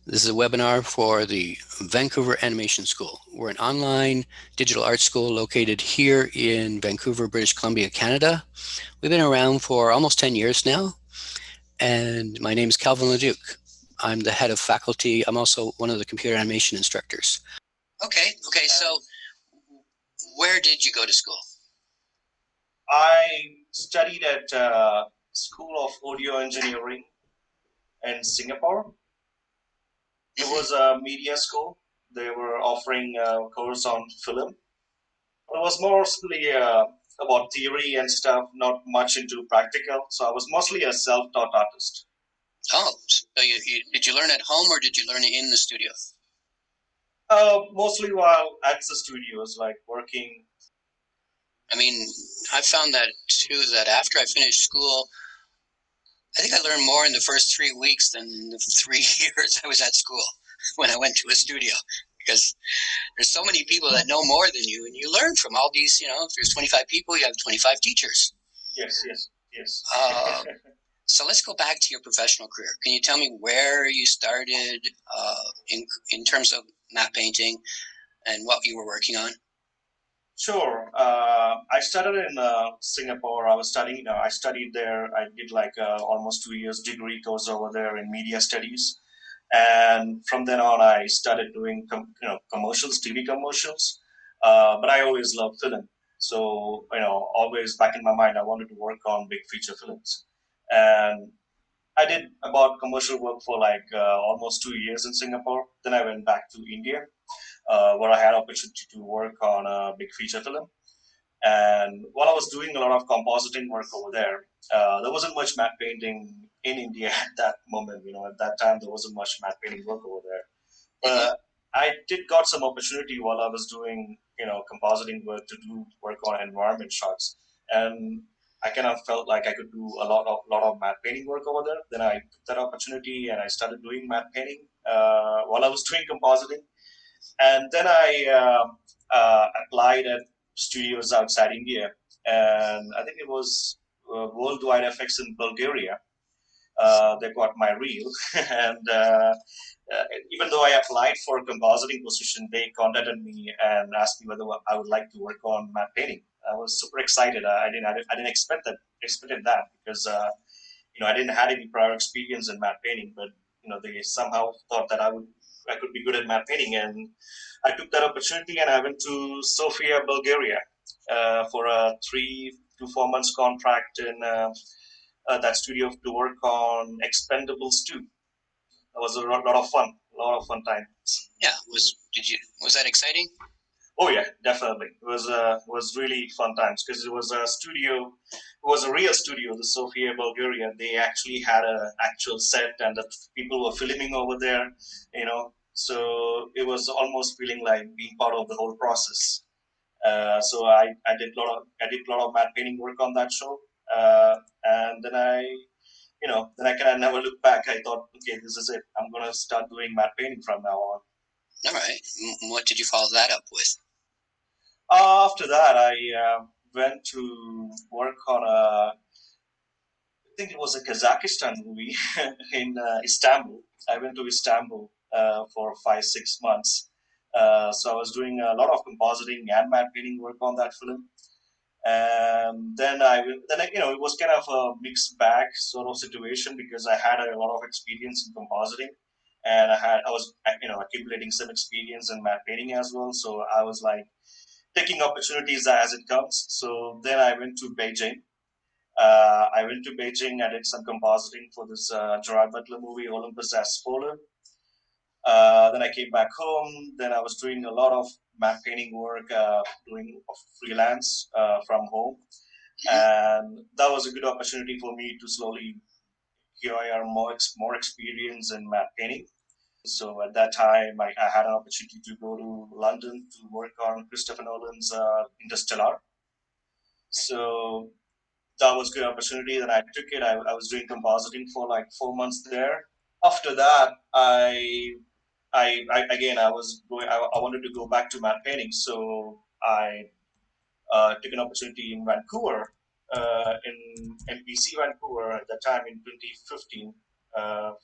This is a webinar for the Vancouver Animation School. We're an online digital art school located here in Vancouver, British Columbia, Canada. We've been around for almost 10 years now, and my name is Calvin Leduc. I'm the head of faculty. I'm also one of the computer animation instructors. Okay, so where did you go to school? I studied at School of Audio Engineering in Singapore. It was a media school. They were offering a course on film. It was mostly about theory and stuff, not much into practical. So I was mostly a self-taught artist. Oh, so did you learn at home or did you learn in the studio? Mostly while at the studios, like working. I mean, I found that too, that after I finished school, I think I learned more in the first 3 weeks than the 3 years I was at school when I went to a studio, because there's so many people that know more than you, and you learn from all these. If there's 25 people, you have 25 teachers. Yes. So let's go back to your professional career. Can you tell me where you started in terms of map painting and what you were working on? Sure. I started in Singapore. I was studying. I studied there. I did like almost 2 years degree course over there in media studies, and from then on, I started doing commercials, TV commercials. But I always loved film, so always back in my mind, I wanted to work on big feature films, and I did about commercial work for like almost 2 years in Singapore. Then I went back to India, where I had opportunity to work on a big feature film. And while I was doing a lot of compositing work over there wasn't much matte painting in India at that moment. At that time there wasn't much matte painting work over there. But I did got some opportunity while I was doing compositing work to do work on environment shots, and I kind of felt like I could do a lot of matte painting work over there. Then I took that opportunity and I started doing matte painting while I was doing compositing, and then I applied at studios outside India, and I think it was Worldwide FX in Bulgaria. They got my reel, and even though I applied for a compositing position, they contacted me and asked me whether I would like to work on matte painting. I was super excited. I didn't expected that because I didn't had any prior experience in matte painting, but they somehow thought that I could be good at matte painting, and I took that opportunity and I went to Sofia, Bulgaria, for a 3 to 4 months contract in that studio to work on Expendables 2. That was a lot of fun time. Yeah, was that exciting? Oh yeah, definitely. It was really fun times because it was a studio. It was a real studio, the Sofia, Bulgaria. They actually had an actual set, and the people were filming over there. So it was almost feeling like being part of the whole process. So I did a lot of matte painting work on that show, and then I kind of never looked back. I thought, okay, this is it. I'm gonna start doing matte painting from now on. All right. What did you follow that up with? After that, I went to work on I think it was a Kazakhstan movie in Istanbul. I went to Istanbul for 5 6 months. So I was doing a lot of compositing and matte painting work on that film. And then it was kind of a mixed bag sort of situation because I had a lot of experience in compositing, and I was accumulating some experience in matte painting as well. So I was like taking opportunities as it comes. So then I went to Beijing. I did some compositing for this Gerard Butler movie, Olympus Has Fallen. Then I came back home. Then I was doing a lot of matte painting work, doing freelance from home, and that was a good opportunity for me to slowly acquire more experience in matte painting. So at that time, I had an opportunity to go to London to work on Christopher Nolan's Interstellar. So that was a good opportunity. Then I took it. I was doing compositing for like 4 months there. After that, I again I was going. I wanted to go back to matte painting, so I took an opportunity in Vancouver, in NPC Vancouver at that time in 2015,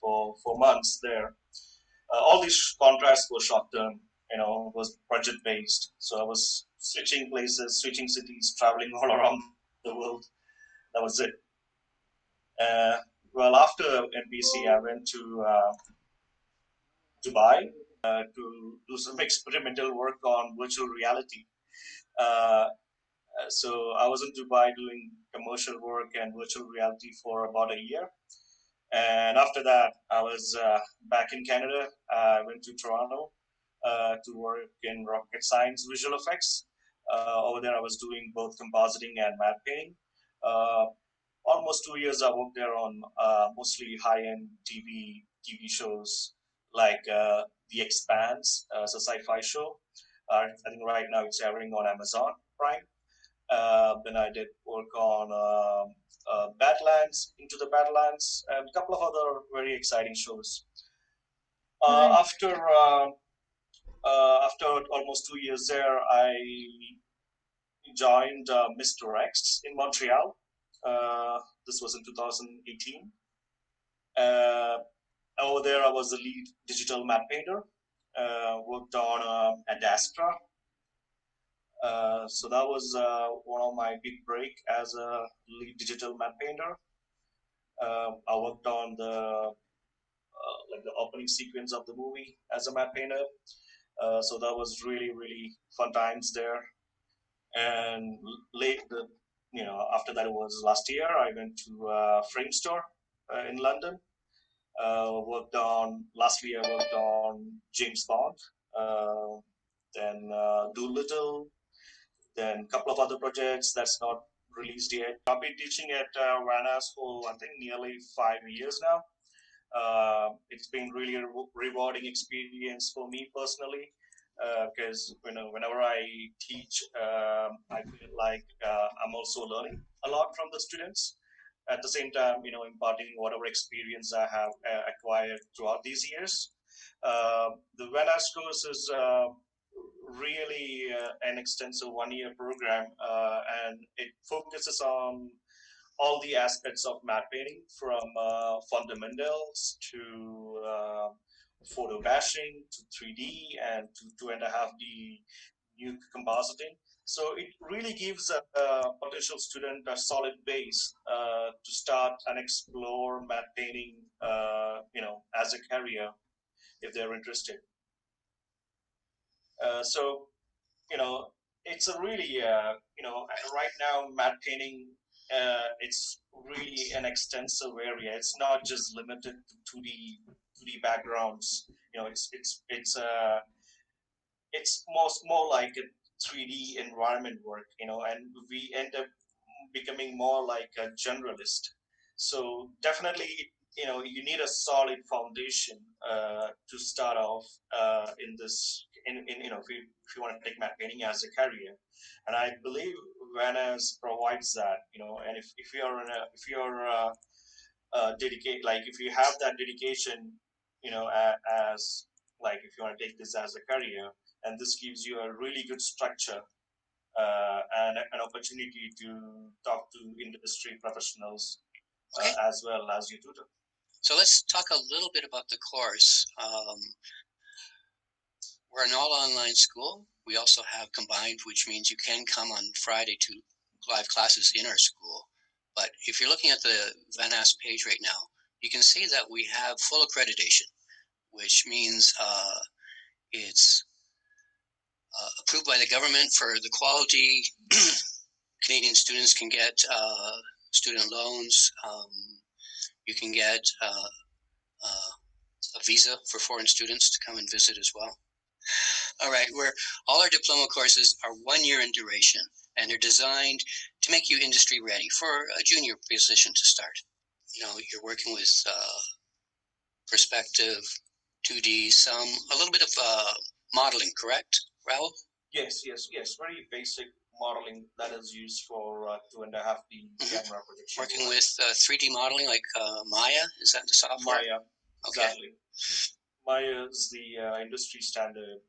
for 4 months there. All these contracts were short term, was budget based. So I was switching places, switching cities, traveling all around the world. That was it. Uh, well, after NBC, I went to Dubai to do some experimental work on virtual reality. Uh, so I was in Dubai doing commercial work and virtual reality for about a year. And after that, I was back in Canada. I went to Toronto to work in rocket science visual effects. Over there, I was doing both compositing and matte painting. Uh, Almost 2 years, I worked there on mostly high-end TV shows like The Expanse. It's a sci-fi show. I think right now it's airing on Amazon Prime. Then I did work on Badlands, Into the Badlands, and a couple of other very exciting shows. Right. After almost 2 years there, I joined Mr. X in Montreal. This was in 2018. Uh, Over there, I was the lead digital map painter. Worked on Adastra. So that was one of my big break as a lead digital map painter. I worked on the like the opening sequence of the movie as a map painter. So that was really fun times there. And late the after that, it was last year, I went to Frame Store in London. Worked on lastly I worked on James Bond, uh, then Doolittle, then a couple of other projects that's not released yet. I've been teaching at VANAS for I think nearly 5 years now. It's been really a rewarding experience for me personally because whenever I teach, I feel like I'm also learning a lot from the students. At the same time, imparting whatever experience I have acquired throughout these years. The VANAS course is really an extensive 1 year program, and it focuses on all the aspects of matte painting from fundamentals to photo bashing to 3D and to 2.5D new compositing. So it really gives a potential student a solid base to start and explore matte painting, as a career if they're interested. So you know, it's a really, right now, matte painting, it's really an extensive area. It's not just limited to 2D backgrounds. It's more like a 3D environment work, and we end up becoming more like a generalist. So definitely, you need a solid foundation to start off in this. If you want to take matte painting as a career, and I believe Venice provides that. And if you're in a, if you're dedicate like if you have that dedication, as like if you want to take this as a career, and this gives you a really good structure and an opportunity to talk to industry professionals Okay, as well as you tutor. so let's talk a little bit about the course. We're an all online school. We also have combined, which means you can come on Friday to live classes in our school. But if you're looking at the VANAS page right now, you can see that we have full accreditation, which means it's approved by the government for the quality. Canadian students can get student loans. You can get a visa for foreign students to come and visit as well. All right, where all our diploma courses are 1 year in duration, and they're designed to make you industry ready for a junior position to start. You're working with perspective, 2D, a little bit of modeling, correct, Rahul? Yes. Very basic modeling that is used for 2.5D camera projection. Working with 3D modeling like Maya, is that the software? Maya, Okay. exactly. Maya is the industry standard,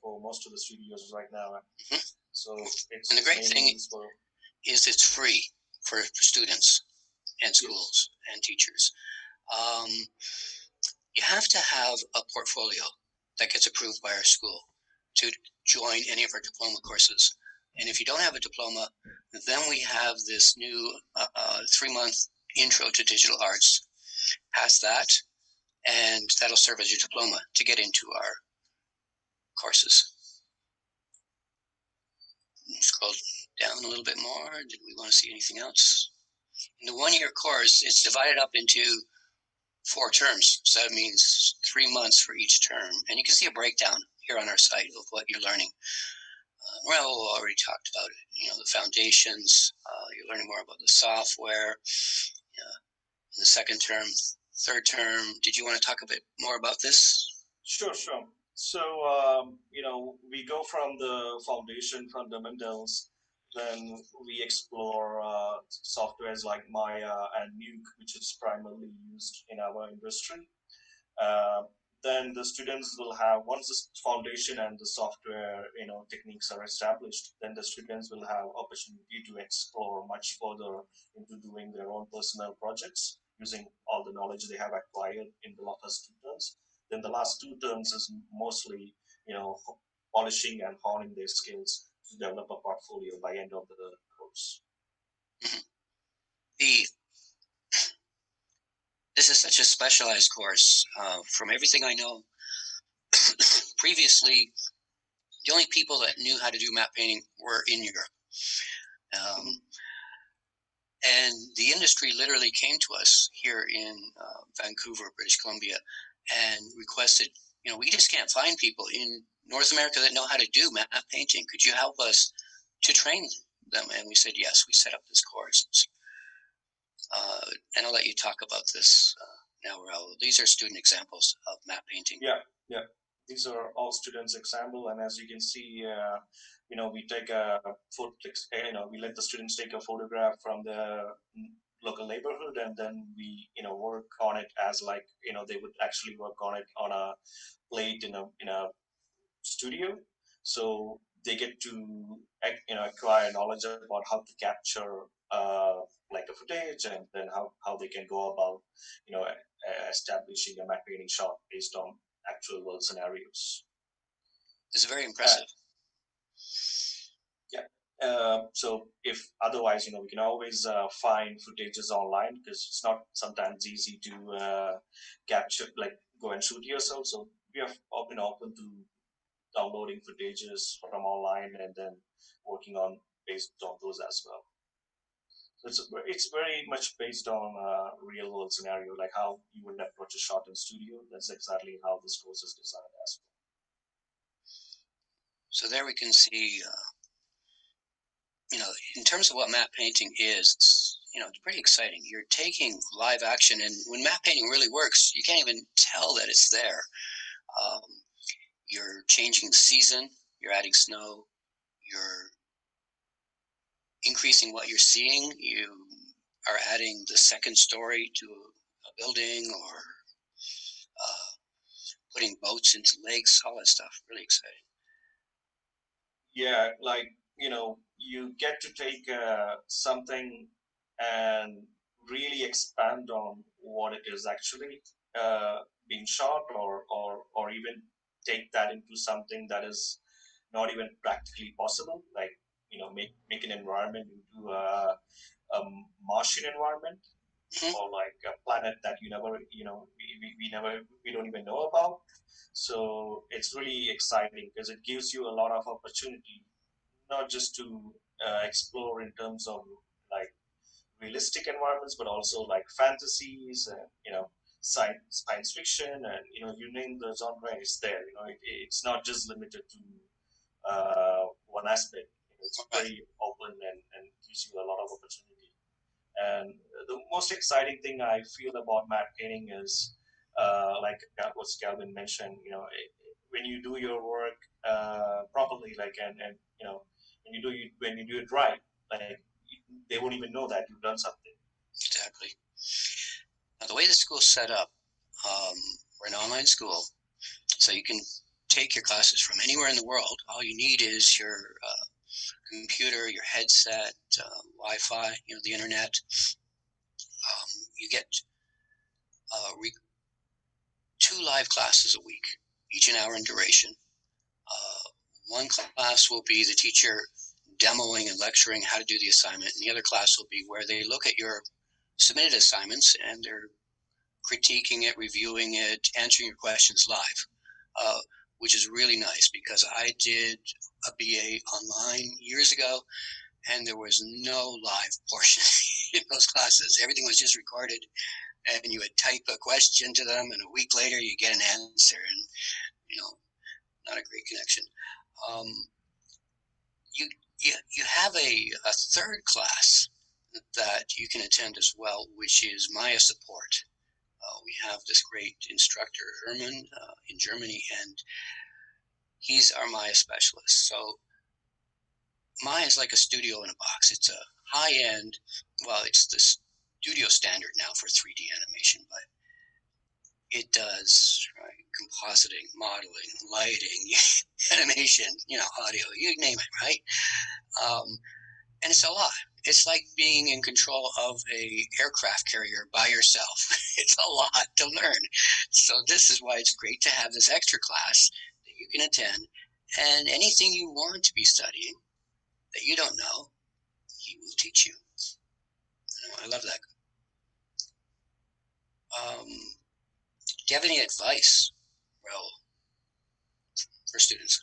for most of the studios right now. So it's And the great thing is it's free for students and schools and teachers. you have to have a portfolio that gets approved by our school to join any of our diploma courses. And if you don't have a diploma, then we have this new 3-month intro to digital arts. Pass that, and that'll serve as your diploma to get into our courses. Scroll down a little bit more. Did we want to see anything else? In the one-year course, it's divided up into 4 terms. So that means 3 months for each term. And you can see a breakdown here on our site of what you're learning. Rahul already talked about it. The foundations. You're learning more about the software. In the second term, third term. Did you want to talk a bit more about this? Sure. So, we go from the foundation fundamentals, then we explore softwares like Maya and Nuke, which is primarily used in our industry. Uh, then the students will have, once the foundation and the software techniques are established, then the students will have opportunity to explore much further into doing their own personal projects using all the knowledge they have acquired in the first 2 terms. Then the last 2 terms is mostly polishing and honing their skills to develop a portfolio by end of the course. This is such a specialized course. From everything I know, previously, the only people that knew how to do matte painting were in Europe. And the industry literally came to us here in Vancouver, British Columbia, and requested, we just can't find people in North America that know how to do matte painting. Could you help us to train them? And we said, yes, we set up this course. And I'll let you talk about this now, Rahul. These are student examples of matte painting. Yeah. These are all students' example, and as you can see, we take we let the students take a photograph from the local neighborhood, and then we, work on it as like, they would actually work on it on a plate in a studio. So they get to, acquire knowledge about how to capture like a footage, and then how they can go about, establishing a matte painting shot based on actual world scenarios. It's very impressive. So if otherwise, we can always find footages online, because it's not sometimes easy to capture, like go and shoot yourself. So we have been open to downloading footages from online and then working on based on those as well. So it's very much based on real world scenario, like how you would approach a shot in studio. That's exactly how this course is designed as well. So there we can see, in terms of what matte painting is, it's pretty exciting. You're taking live action, and when matte painting really works, you can't even tell that it's there. You're changing the season, you're adding snow, you're increasing what you're seeing, you are adding the second story to a building, or putting boats into lakes, all that stuff. Really exciting. Yeah, like, you get to take something and really expand on what it is actually being shot, or even take that into something that is not even practically possible, like, make an environment into a Martian environment, or like a planet that we don't even know about. So it's really exciting because it gives you a lot of opportunity, not just to explore in terms of like realistic environments, but also like fantasies and science fiction, and you name the genre, is there. It's not just limited to one aspect. It's very open, and gives you a lot of opportunity. And the most exciting thing I feel about matte painting is, like what Calvin mentioned, when you do your work properly, like, and when you do it right, like, they won't even know that you've done something. Exactly. Now, the way the school's set up, we're an online school, so you can take your classes from anywhere in the world. All you need is your computer, your headset, Wi-Fi, the internet. You get 2 live classes a week, each an hour in duration. One class will be the teacher demoing and lecturing how to do the assignment, and the other class will be where they look at your submitted assignments and they're critiquing it, reviewing it, answering your questions live, which is really nice because I did a BA online years ago and there was no live portion in those classes. Everything was just recorded and you would type a question to them and a week later you get an answer and, not a great connection. You have a third class that you can attend as well, which is Maya support. We have this great instructor, Herman, in Germany, and he's our Maya specialist. So Maya is like a studio in a box. It's a high-end, well, it's the studio standard now for 3D animation, but it does compositing, modeling, lighting, animation, audio, you name it, right? And it's a lot. It's like being in control of a aircraft carrier by yourself. It's a lot to learn. So this is why it's great to have this extra class that you can attend, and anything you want to be studying that you don't know, he will teach you. I love that. Do you have any advice, Raul, for students?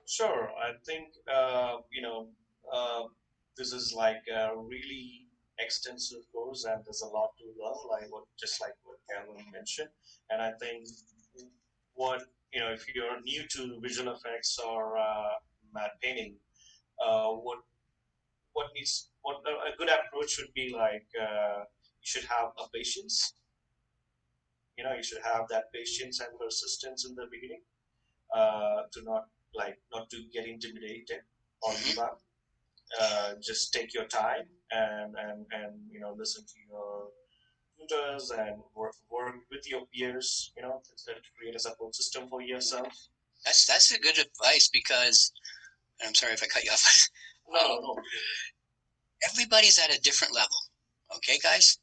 Sure. I think this is like a really extensive course, and there's a lot to learn, like what Calvin mentioned. And I think what if you're new to visual effects or matte painting, what a good approach would be like you should have a patience. You should have that patience and persistence in the beginning to not to get intimidated or give up. Just take your time and listen to your tutors and work with your peers. To create a support system for yourself. That's a good advice because I'm sorry if I cut you off. No. Everybody's at a different level. Okay, guys,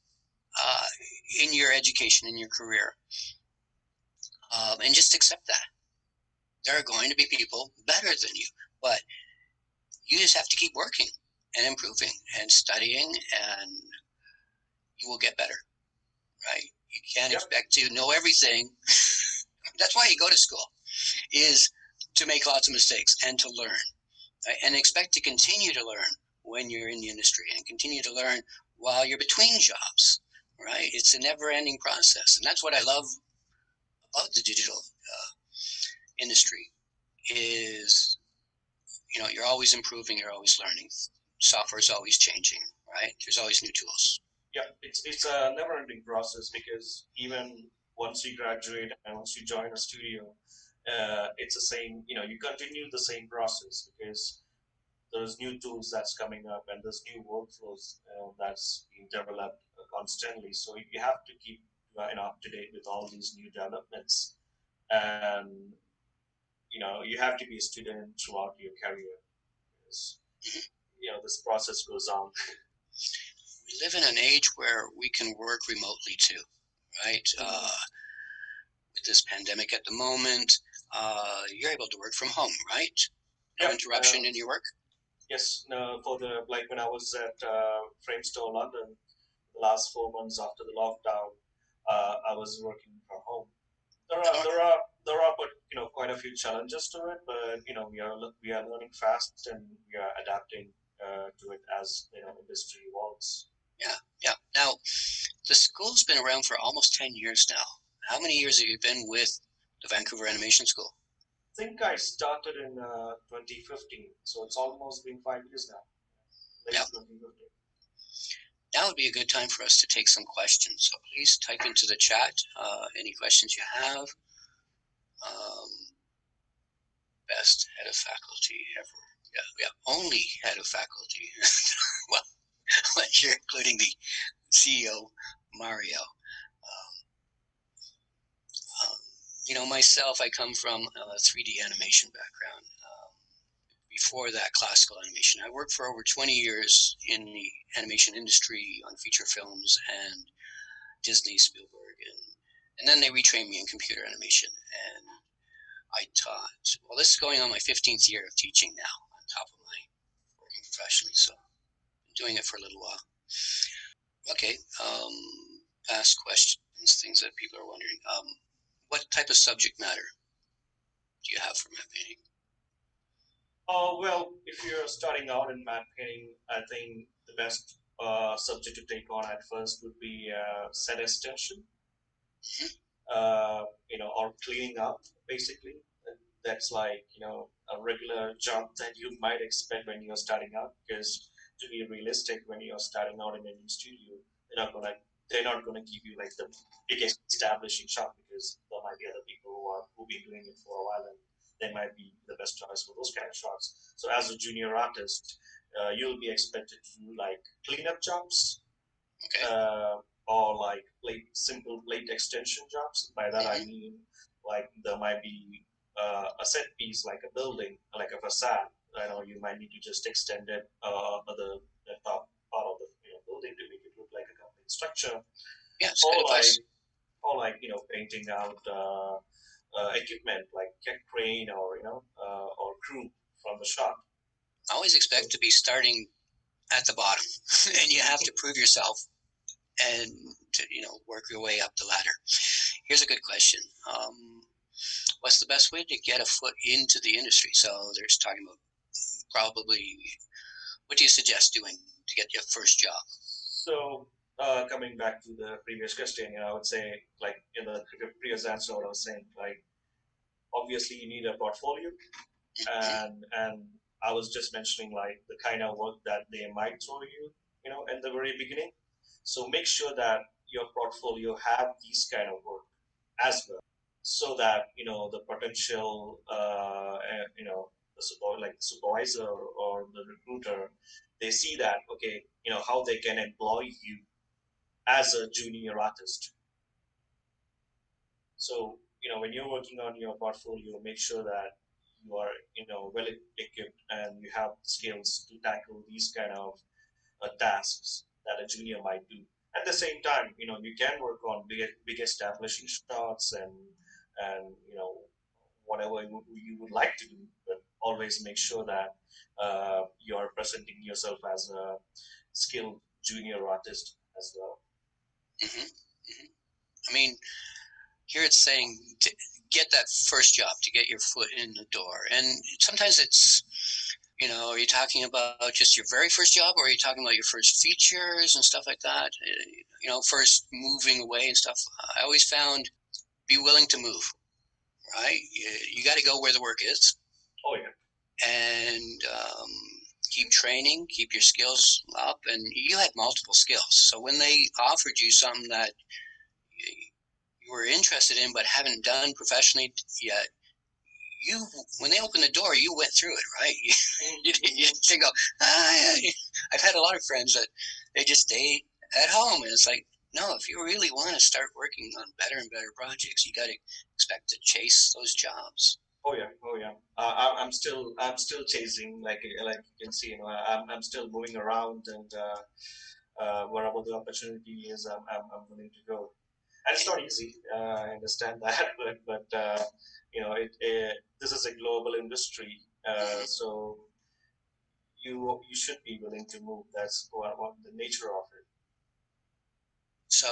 in your education, in your career, and just accept that there are going to be people better than you, but you just have to keep working and improving and studying, and you will get better, right? You can't expect to know everything. That's why you go to school, is to make lots of mistakes and to learn, right? And expect to continue to learn when you're in the industry and continue to learn while you're between jobs, right? It's a never-ending process, and that's what I love about the digital industry is, you're always improving, you're always learning. Software is always changing, right? There's always new tools. Yeah, it's a never-ending process because even once you graduate and once you join a studio, it's the same. You continue the same process because there's new tools that's coming up and there's new workflows that's being developed constantly. So you have to keep up to date with all these new developments, and you have to be a student throughout your career because this process goes on. We live in an age where we can work remotely too, right? With this pandemic at the moment, you're able to work from home, right? No interruption in your work? Yes, no, when I was at Framestore London, the last 4 months after the lockdown, I was working from home. There are but quite a few challenges to it, but we are learning fast and we are adapting to it as industry evolves. Yeah. Now, the school's been around for almost 10 years now. How many years have you been with the Vancouver Animation School? I think I started in 2015, so it's almost been 5 years now. Late 2015. Now would be a good time for us to take some questions. So please type into the chat any questions you have. Best head of faculty ever. Yeah, only head of faculty. Well, you're including the CEO, Mario. Myself, I come from a 3D animation background. Before that, classical animation. I worked for over 20 years in the animation industry on feature films and Disney, Spielberg, and And then they retrained me in computer animation, and I taught. Well, this is going on my 15th year of teaching now, on top of my working professionally. So, I'm doing it for a little while. Okay. Ask questions, things that people are wondering. What type of subject matter do you have for matte painting? Well, if you're starting out in matte painting, I think the best subject to take on at first would be set extension, or cleaning up, basically. That's like, a regular job that you might expect when you're starting out, because to be realistic, when you're starting out in a new studio, they're not gonna they're not gonna give you like the biggest establishing shop, because there might be other people who've been doing it for a while, and they might be the best choice for those kind of shots. So as a junior artist, you'll be expected to do like cleanup jobs, Okay. or like simple plate extension jobs. By that I mean, like, there might be a set piece, like a building, like a facade. You might need to just extend it, the top part of the building, to make it look like a complete structure, Yeah, it's or good like advice. painting out equipment like crane, or crew from the shop. Always expect to be starting at the bottom, and you have to prove yourself and to work your way up the ladder. Here's a good question. What's the best way to get a foot into the industry? So there's talking about probably what do you suggest doing to get your first job? So, coming back to the previous question, I would say, like in the previous answer, what I was saying, like, obviously you need a portfolio, and I was just mentioning like the kind of work that they might throw you, in the very beginning. So make sure that your portfolio have these kind of work as well, so that the potential, like the supervisor or the recruiter, they see that, okay, how they can employ you as a junior artist. So, when you're working on your portfolio, make sure that you are, well equipped, and you have the skills to tackle these kind of tasks that a junior might do. At the same time, you can work on big establishing shots, and whatever you would like to do, but always make sure that you are presenting yourself as a skilled junior artist as well. Mm-hmm. Mm-hmm. I mean, here it's saying to get that first job, to get your foot in the door. And sometimes it's, are you talking about just your very first job, or are you talking about your first features and stuff like that? First moving away and stuff. I always found be willing to move, right? You got to go where the work is. Oh, yeah. And keep training, keep your skills up. And you had multiple skills. So when they offered you something that you were interested in but haven't done professionally yet, when they opened the door, you went through it, right? You didn't go, I've had a lot of friends that they just stay at home, and it's like, no, if you really want to start working on better and better projects, you got to expect to chase those jobs. Oh yeah, oh yeah. I'm still chasing, like you can see, I'm still moving around, and wherever the opportunity is, I'm willing to go. And it's not easy. I understand that, but this is a global industry, so you should be willing to move. That's what the nature of it. So,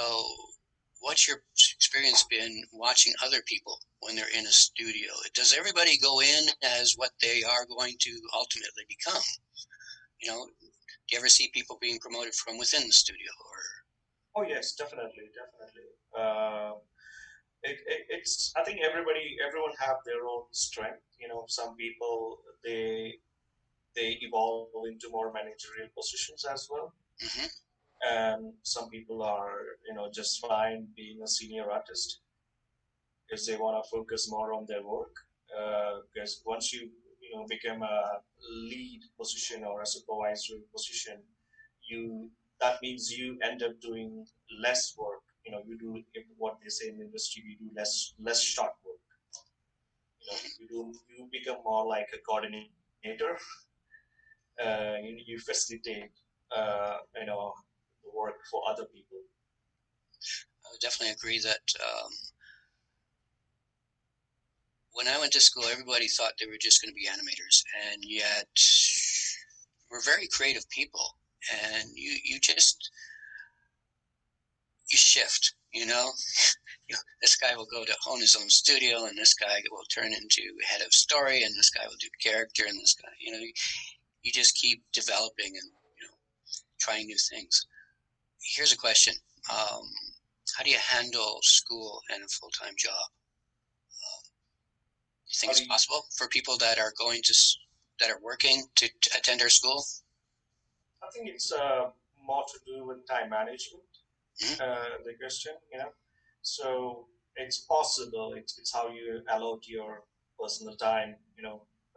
what's your experience been watching other people when they're in a studio? Does everybody go in as what they are going to ultimately become? Do you ever see people being promoted from within the studio? Oh yes, definitely, definitely. It's, I think everyone have their own strength. Some people, they evolve into more managerial positions as well, Mm-hmm. and some people are just fine being a senior artist, because they want to focus more on their work. Because once you become a lead position or a supervisory position, you that means you end up doing less work. You do what they say in the industry. You do less short work. You become more like a coordinator. You facilitate, the work for other people. I would definitely agree that when I went to school, everybody thought they were just going to be animators, and yet we're very creative people, and you just you shift, you know. This guy will go to own his own studio, and this guy will turn into head of story, and this guy will do character, and this guy, you just keep developing and trying new things. Here's a question: how do you handle school and a full-time job? You think it's possible for people that are that are working to attend our school? I think it's more to do with time management. The question, so it's possible. It's how you allot your personal time.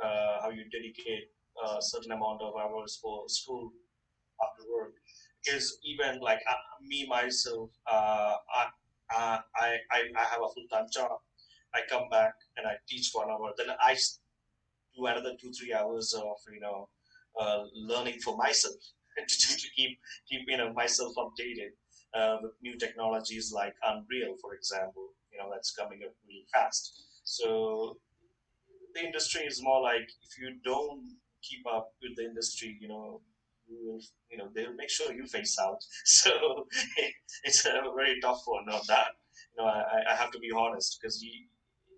How you dedicate a certain amount of hours for school after work. Because even like me myself, I have a full time job. I come back and I teach 1 hour. Then I do another 2 3 hours of learning for myself to keep myself updated with new technologies like Unreal, for example. That's coming up really fast. So the industry is more like if you don't keep up with the industry, they'll make sure you face out. So it's a very tough one on that. I have to be honest because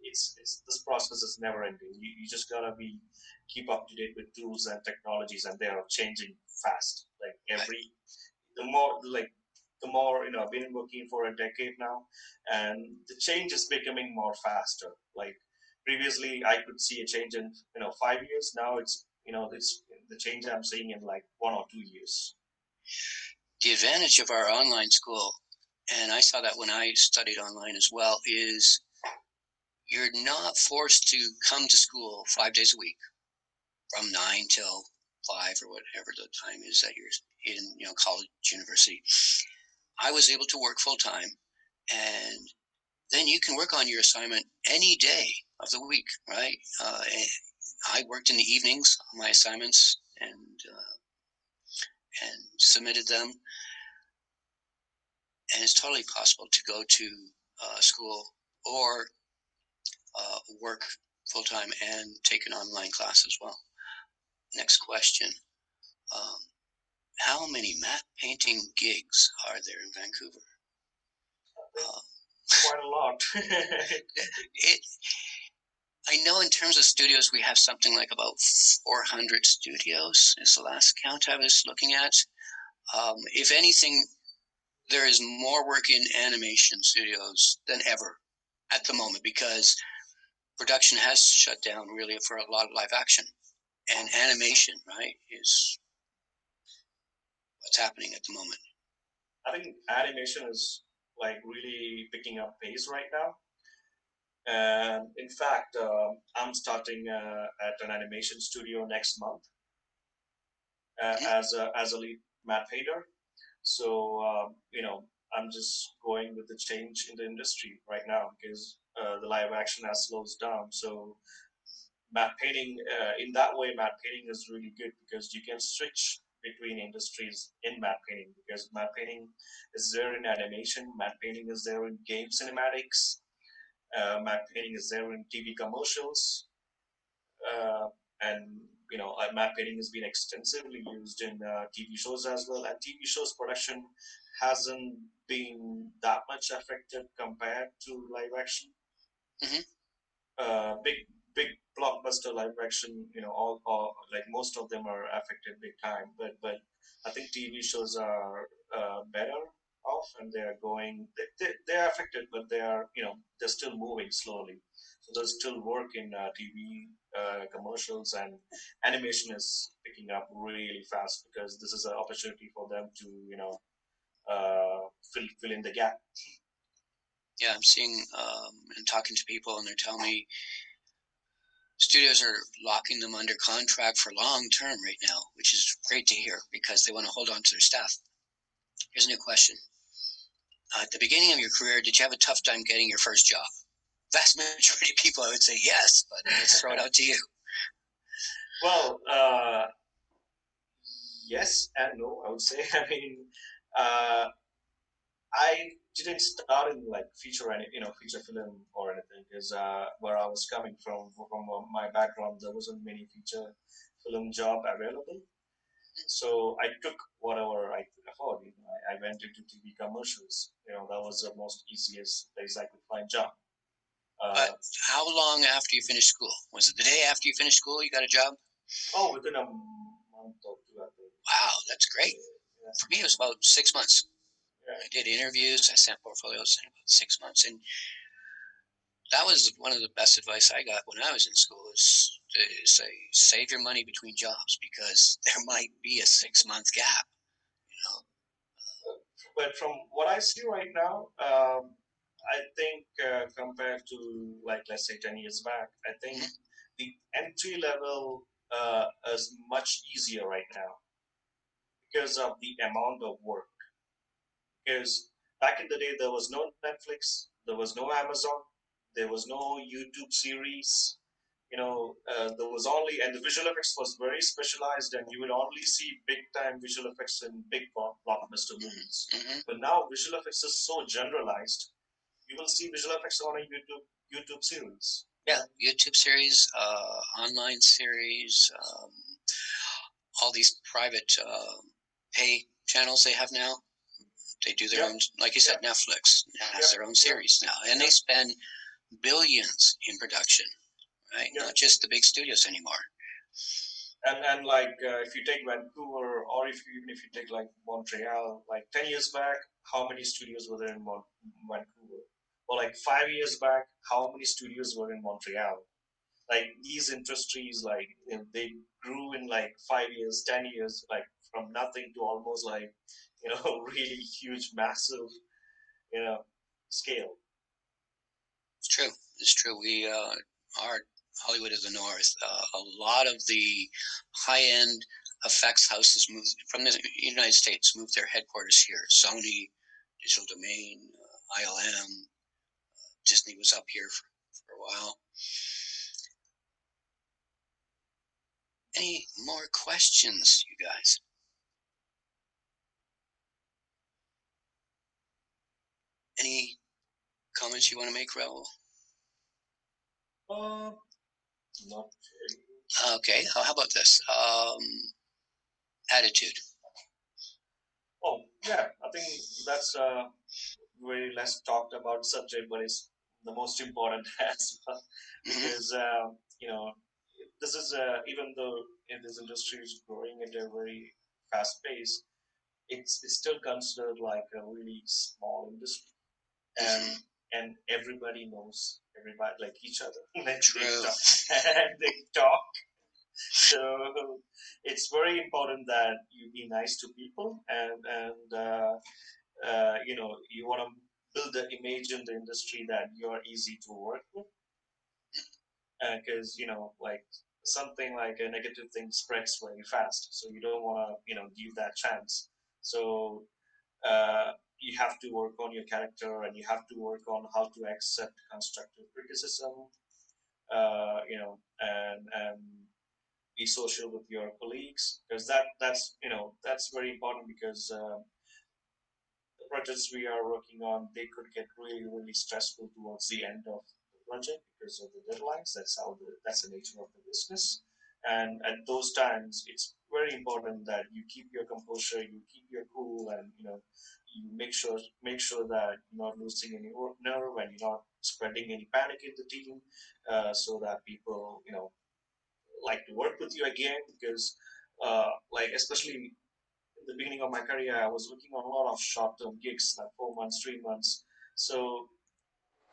it's this process is never ending. You just gotta be keep up to date with tools and technologies, and they are changing fast. Like the more I've been working for a decade now, and the change is becoming more faster. Like previously, I could see a change in 5 years. Now it's the change I'm seeing in like 1 or 2 years. The advantage of our online school, and I saw that when I studied online as well, is you're not forced to come to school 5 days a week from 9 till 5 or whatever the time is that you're in, college, university. I was able to work full time, and then you can work on your assignment any day of the week, right? I worked in the evenings on my assignments and submitted them, and it's totally possible to go to school or work full time and take an online class as well. Next question: um, how many matte painting gigs are there in Vancouver? Quite a lot. I know in terms of studios, we have something like about 400 studios is the last count I was looking at. If anything, there is more work in animation studios than ever at the moment because production has shut down really for a lot of live action. And animation, right, is what's happening at the moment. I think animation is like really picking up pace right now. And in fact, I'm starting at an animation studio next month as a lead matte painter. So I'm just going with the change in the industry right now because the live action has slowed down. So matte painting, in that way, matte painting is really good because you can switch between industries in matte painting because matte painting is there in animation, matte painting is there in game cinematics, matte painting is there in TV commercials, and matte painting has been extensively used in TV shows as well. And TV shows production hasn't been that much affected compared to live action. Mm-hmm. Big blockbuster live action, all like most of them are affected big time. But I think TV shows are better off, and they're going. They're affected, but they're still moving slowly. So there's still work in TV commercials, and animation is picking up really fast because this is an opportunity for them to fill in the gap. Yeah, I'm seeing and talking to people, and they're telling me studios are locking them under contract for long term right now, which is great to hear because they want to hold on to their staff. Here's a new question. At the beginning of your career, did you have a tough time getting your first job? Vast majority of people, I would say yes, but let's throw it out to you. Well, yes and no, I would say. I mean, I didn't start in like feature film or anything, because where I was coming from my background, there wasn't many feature film job available. So I took whatever I could afford. I went into TV commercials. That was the most easiest place I could find job. But how long after you finished school? Was it the day after you finished school you got a job? Oh, within a month or two, I think. Wow, that's great. Yeah. For me, it was about 6 months. Yeah. I did interviews, I sent portfolios in about 6 months, and that was one of the best advice I got when I was in school is to say, save your money between jobs because there might be a 6-month gap. But from what I see right now, I think compared to like let's say 10 years back, I think the entry level is much easier right now because of the amount of work. Because back in the day, there was no Netflix, there was no Amazon, there was no YouTube series. There was only, and the visual effects was very specialized, and you would only see big time visual effects in big blockbuster movies. Mm-hmm. But now visual effects is so generalized. You will see visual effects on a YouTube series. Yeah, YouTube series, online series, all these private pay channels they have now. They do their own, like you said, Netflix has their own series now, and they spend billions in production, right? Not just the big studios anymore. And like if you take Vancouver, or even if you take like Montreal, like 10 years back, how many studios were there in Vancouver? Or like 5 years back, how many studios were in Montreal? Like these industries, like they grew in like 5 years, 10 years, like from nothing to almost like really huge, massive, scale. It's true. It's true. We are Hollywood of the North. A lot of the high-end effects houses moved from the United States, moved their headquarters here. Sony, Digital Domain, ILM, Disney was up here for a while. Any more questions, you guys? Any comments you want to make, Rahul? Not Okay, how about this? Attitude. Oh yeah, I think that's a very less talked about subject, but it's the most important as well because this is even though in this industry is growing at a very fast pace, it's still considered like a really small industry, and everybody knows everybody like each other. Like True. they talk. So it's very important that you be nice to people, and you want to build the image in the industry that you're easy to work with, because like something like a negative thing spreads very fast, so you don't want to give that chance. So you have to work on your character, and you have to work on how to accept constructive criticism, and be social with your colleagues, because that's very important, because the projects we are working on, they could get really really stressful towards the end of the project because of the deadlines. That's the nature of the business, and at those times it's very important that you keep your composure, you keep your cool, and you make sure that you're not losing any nerve, and you're not spreading any panic in the team, so that people like to work with you again, because like especially in the beginning of my career, I was working on a lot of short-term gigs, like 4 months, 3 months. So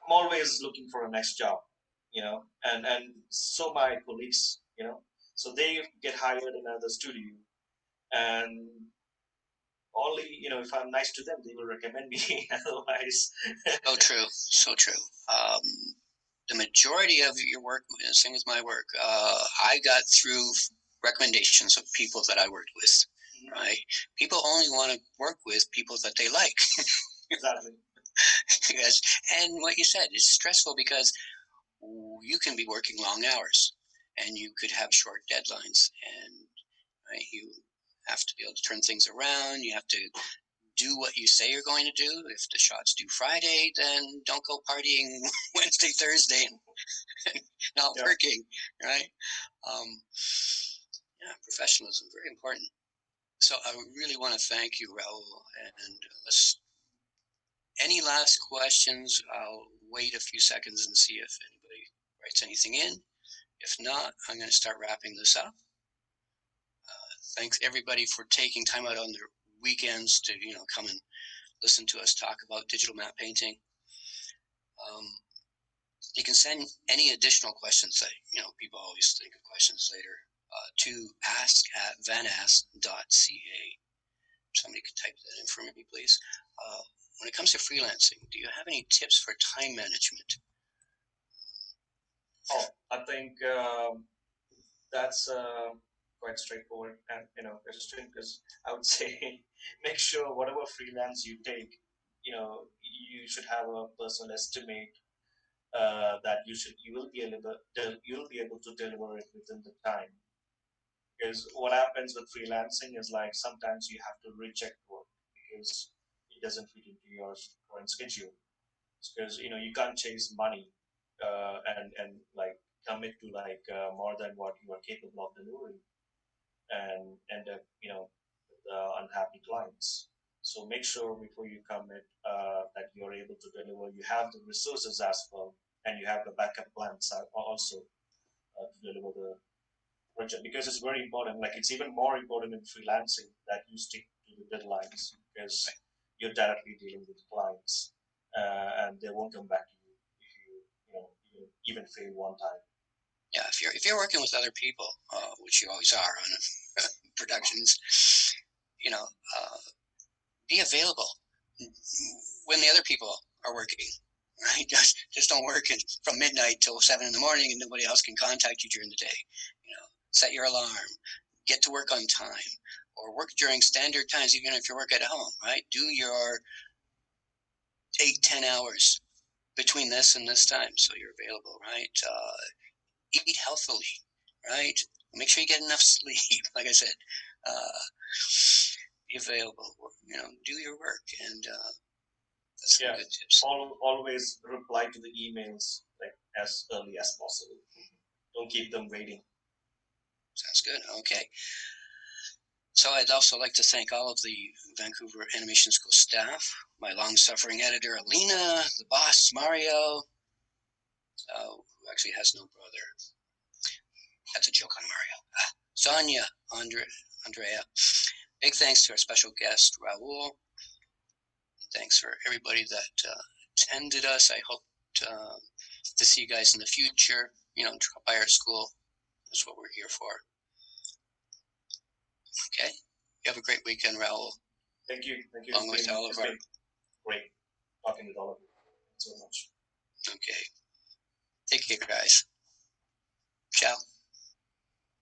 I'm always looking for a next job, and so my colleagues, so they get hired in another studio, and only if I'm nice to them, they will recommend me. Otherwise, So true. So true. The majority of your work, same with my work, I got through recommendations of people that I worked with. Right? People only want to work with people that they like. Exactly. Yes. And what you said is stressful because you can be working long hours, and you could have short deadlines, and right, you have to be able to turn things around. You have to do what you say you're going to do. If the shot's due Friday, then don't go partying Wednesday, Thursday, and not working, right? Yeah, professionalism, very important. So I really want to thank you, Rahul. And any last questions? I'll wait a few seconds and see if anybody writes anything in. If not, I'm going to start wrapping this up. Thanks everybody for taking time out on their weekends to come and listen to us talk about digital map painting. You can send any additional questions that people always think of questions later to ask@vanas.ca. Somebody could type that in for me, please. When it comes to freelancing, do you have any tips for time management? Oh, I think that's quite straightforward and question, because I would say make sure whatever freelance you take, you should have a personal estimate that you will be able to deliver it within the time. Because what happens with freelancing is, like, sometimes you have to reject work because it doesn't fit into your current schedule. Because you can't chase money and like commit to like more than what you are capable of delivering, and end up with unhappy clients. So make sure before you commit that you're able to deliver. You have the resources as well, and you have the backup plans also to deliver the project, because it's very important. Like, it's even more important in freelancing that you stick to the deadlines, because you're directly dealing with clients, and they won't come back to you if you even fail one time. Yeah, if you're working with other people, which you always are on productions, be available when the other people are working. Right? Just don't work from midnight till 7 in the morning, and nobody else can contact you during the day. Set your alarm, get to work on time, or work during standard times, even if you work at home. Right? Do your 8-10 hours between this and this time, so you're available. Right? Eat healthily. Right? Make sure you get enough sleep. Like I said, be available. Do your work, and that's some good tips. Always reply to the emails like as early as possible. Don't keep them waiting. Sounds good. Okay. So I'd also like to thank all of the Vancouver Animation School staff, my long-suffering editor, Alina, the boss, Mario, who actually has no brother. That's a joke on Mario. Sonia, Andrea. Big thanks to our special guest, Rahul. Thanks for everybody that attended us. I hope to see you guys in the future. Drop by our school. That's what we're here for. Okay. You have a great weekend, Rahul. Thank you. Thank you. Along with all of our... Great talking with all of you. Thanks so much. Okay. Take care, guys. Ciao.